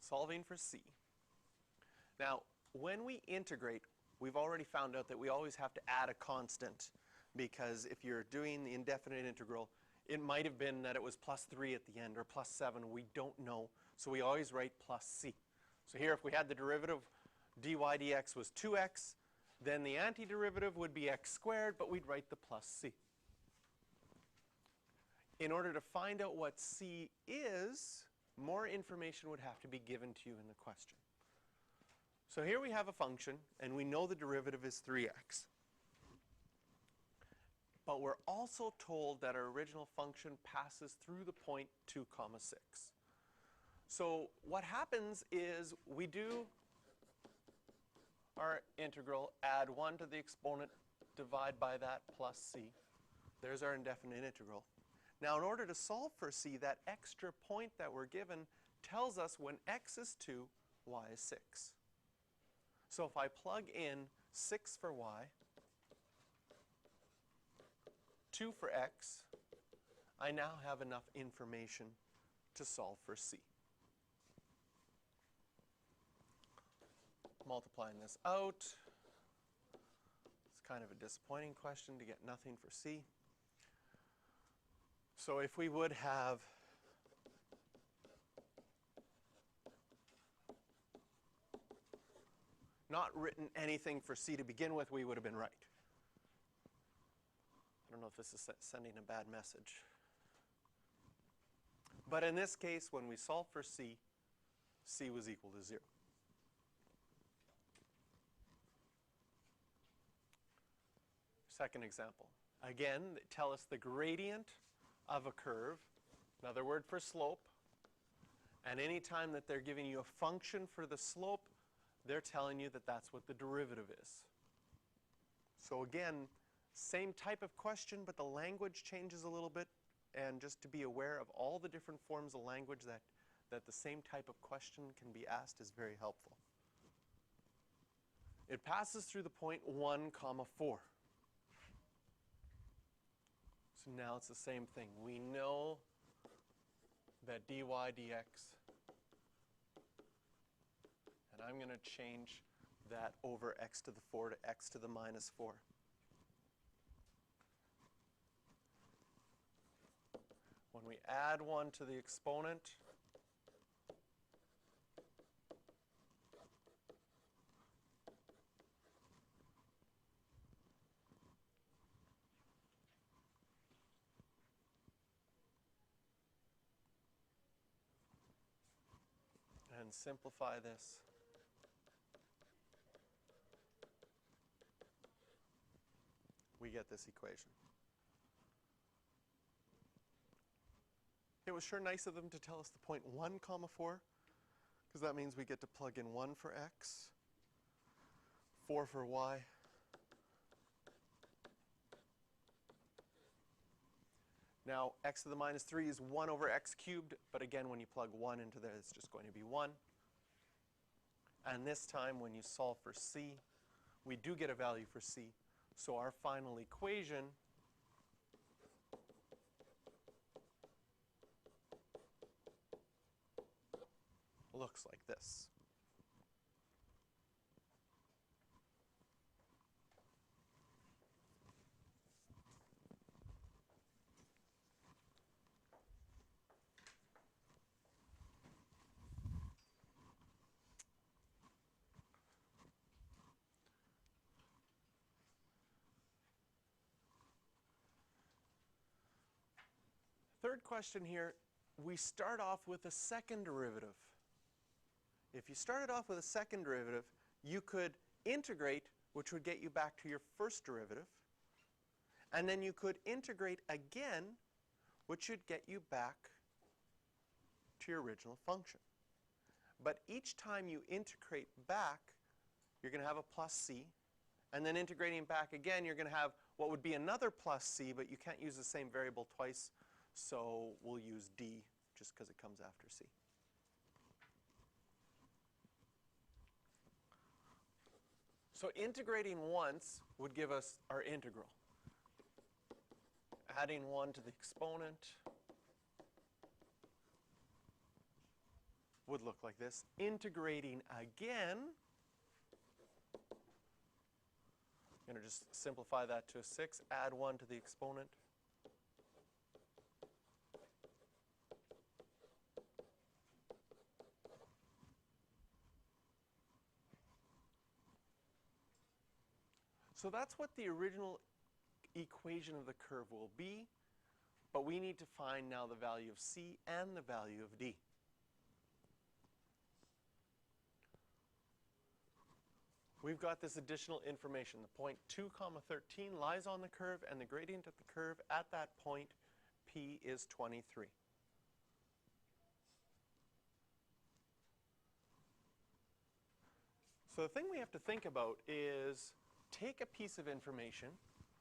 Solving for c. Now, when we integrate, we've already found out that we always have to add a constant, because if you're doing the indefinite integral, it might have been that it was plus 3 at the end or plus 7. We don't know, so we always write plus c. So here, if we had the derivative dy dx was 2x, then the antiderivative would be x squared, but we'd write the plus c. In order to find out what c is, more information would have to be given to you in the question. So here we have a function, and we know the derivative is 3x. But we're also told that our original function passes through the point 2, 6. So what happens is we do our integral, add 1 to the exponent, divide by that, plus c. There's our indefinite integral. Now, in order to solve for c, that extra point that we're given tells us when x is 2, y is 6. So if I plug in 6 for y, 2 for x, I now have enough information to solve for c. Multiplying this out, it's kind of a disappointing question to get nothing for c. So if we would have not written anything for c to begin with, we would have been right. I don't know if this is sending a bad message. But in this case, when we solve for c, c was equal to 0. Second example. Again, tell us the gradient of a curve, another word for slope. And any time that they're giving you a function for the slope, they're telling you that that's what the derivative is. So again, same type of question, but the language changes a little bit. And just to be aware of all the different forms of language that the same type of question can be asked is very helpful. It passes through the point 1, 4. So now it's the same thing. We know that dy dx, and I'm going to change that over x to the 4 to x to the minus 4. When we add 1 to the exponent, and simplify this, we get this equation. It was sure nice of them to tell us the point 1, 4, because that means we get to plug in 1 for x, 4 for y. Now, x to the minus 3 is 1 over x cubed, but again, when you plug 1 into there, it's just going to be 1. And this time, when you solve for c, we do get a value for c. So our final equation looks like this. Third question here, we start off with a second derivative. If you started off with a second derivative, you could integrate, which would get you back to your first derivative. And then you could integrate again, which should get you back to your original function. But each time you integrate back, you're going to have a plus c. And then integrating back again, you're going to have what would be another plus c, but you can't use the same variable twice. So we'll use d just because it comes after c. So integrating once would give us our integral. Adding 1 to the exponent would look like this. Integrating again, I'm going to just simplify that to a 6, add 1 to the exponent. So that's what the original equation of the curve will be, but we need to find now the value of c and the value of d. We've got this additional information. The point 2, 13 lies on the curve, and the gradient of the curve at that point, p, is 23. So the thing we have to think about is take a piece of information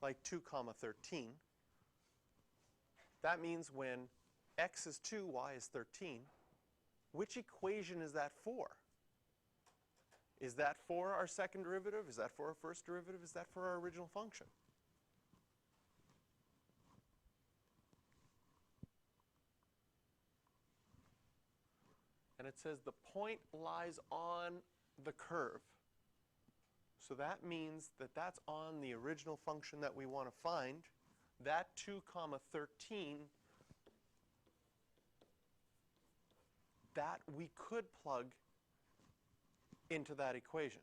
like 2, 13. That means when x is 2, y is 13. Which equation is that for? Is that for our second derivative? Is that for our first derivative? Is that for our original function? And it says the point lies on the curve. So that means that that's on the original function that we want to find. That 2, 13, that we could plug into that equation.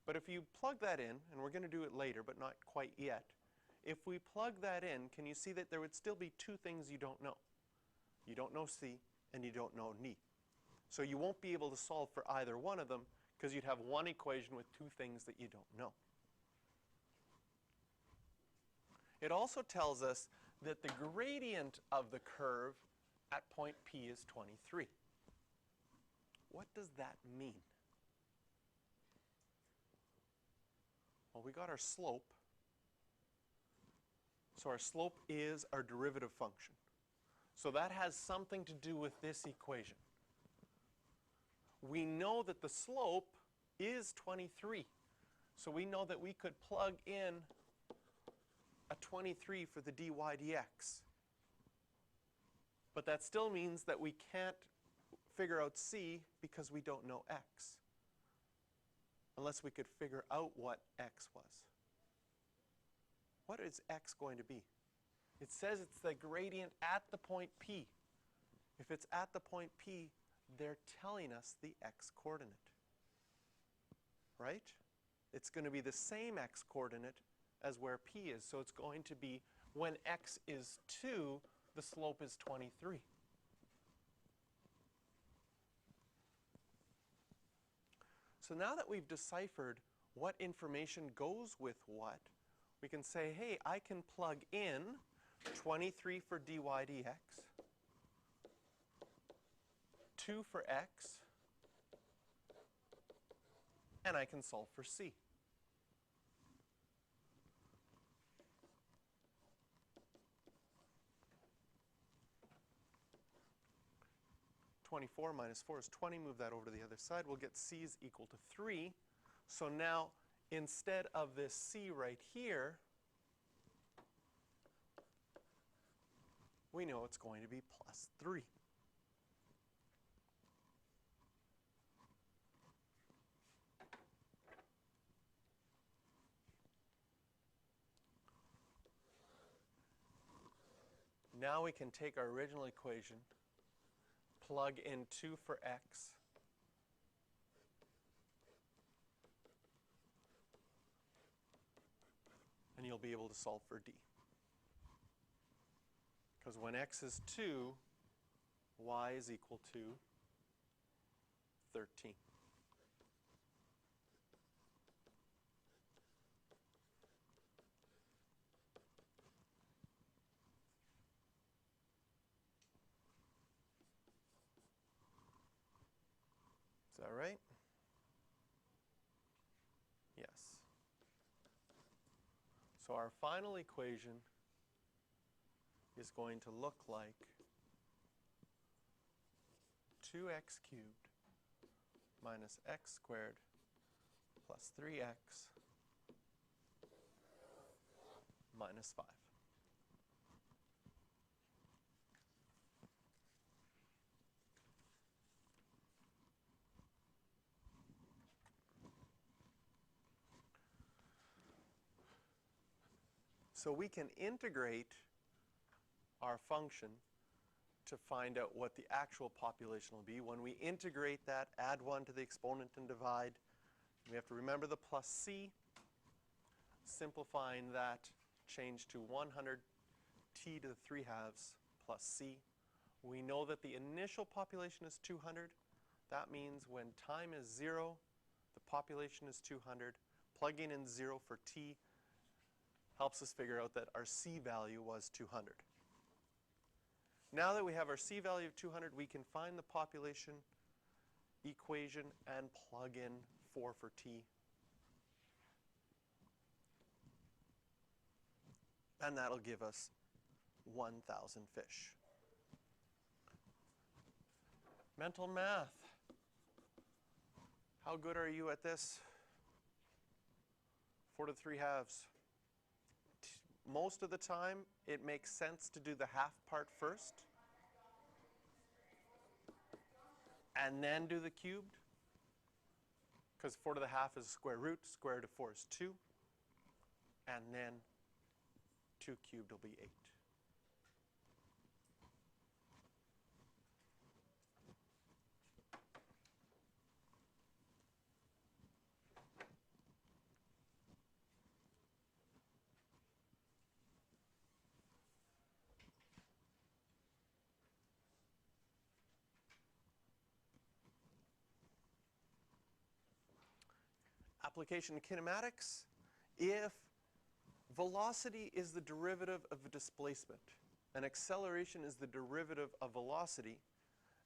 But if you plug that in, and we're going to do it later, but not quite yet, if we plug that in, can you see that there would still be two things you don't know? You don't know c, and you don't know d. So you won't be able to solve for either one of them, because you'd have one equation with two things that you don't know. It also tells us that the gradient of the curve at point P is 23. What does that mean? Well, we got our slope. So our slope is our derivative function. So that has something to do with this equation. We know that the slope is 23. So we know that we could plug in a 23 for the dy dx. But that still means that we can't figure out c because we don't know x, unless we could figure out what x was. What is x going to be? It says it's the gradient at the point P. If it's at the point P, they're telling us the x coordinate, right? It's going to be the same x coordinate as where P is. So it's going to be when x is 2, the slope is 23. So now that we've deciphered what information goes with what, we can say, hey, I can plug in 23 for dy dx, 2 for x, and I can solve for c. (24 minus 4 is 20. Move that over to the other side. We'll get c is equal to 3. So now, instead of this c right here, we know it's going to be plus 3. Now we can take our original equation, plug in 2 for x, and you'll be able to solve for d. Because when x is 2, y is equal to 13. Is that right? Yes. So our final equation is going to look like 2x cubed minus x squared plus 3x minus 5. So we can integrate our function to find out what the actual population will be. When we integrate that, add 1 to the exponent and divide. We have to remember the plus c. Simplifying that, change to 100 t to the 3 halves plus c. We know that the initial population is 200. That means when time is 0, the population is 200. Plugging in 0 for t helps us figure out that our c value was 200. Now that we have our c value of 200, we can find the population equation and plug in 4 for t. And that'll give us 1,000 fish. Mental math. How good are you at this? 4 to the 3 halves. Most of the time, it makes sense to do the half part first, and then do the cubed, because 4 to the half is a square root. Square root of 4 is 2, and then 2 cubed will be 8. Application to kinematics. If velocity is the derivative of displacement and acceleration is the derivative of velocity,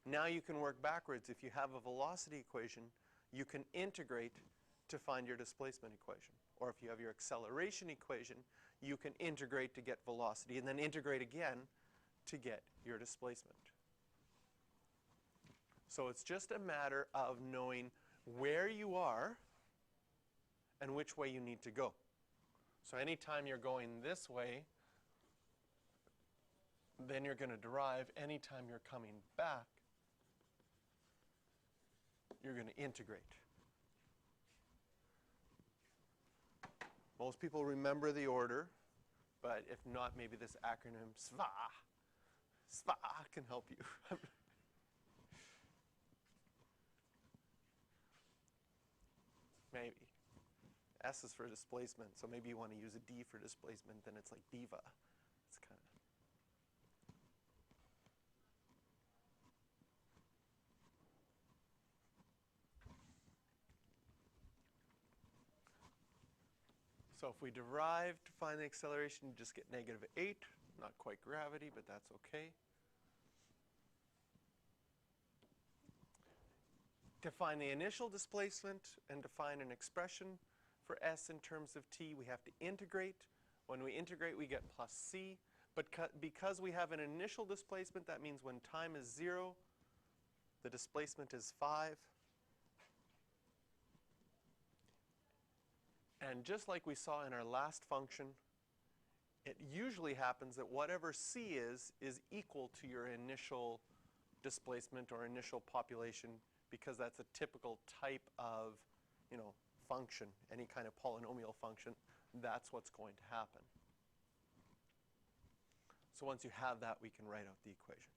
now you can work backwards. If you have a velocity equation, you can integrate to find your displacement equation. Or if you have your acceleration equation, you can integrate to get velocity and then integrate again to get your displacement. So it's just a matter of knowing where you are and which way you need to go. So anytime you're going this way, then you're going to derive. Anytime you're coming back, you're going to integrate. Most people remember the order, but if not, maybe this acronym SVA can help you. Maybe. S is for displacement, so maybe you want to use a D for displacement, then it's like diva. It's kind of. So if we derive to find the acceleration, you just get -8. Not quite gravity, but that's okay. To find the initial displacement and define an expression for S in terms of t, we have to integrate. When we integrate, we get plus c. But because we have an initial displacement, that means when time is 0, the displacement is 5. And just like we saw in our last function, it usually happens that whatever c is equal to your initial displacement or initial population, because that's a typical type of, function, any kind of polynomial function. That's what's going to happen. So once you have that, we can write out the equation.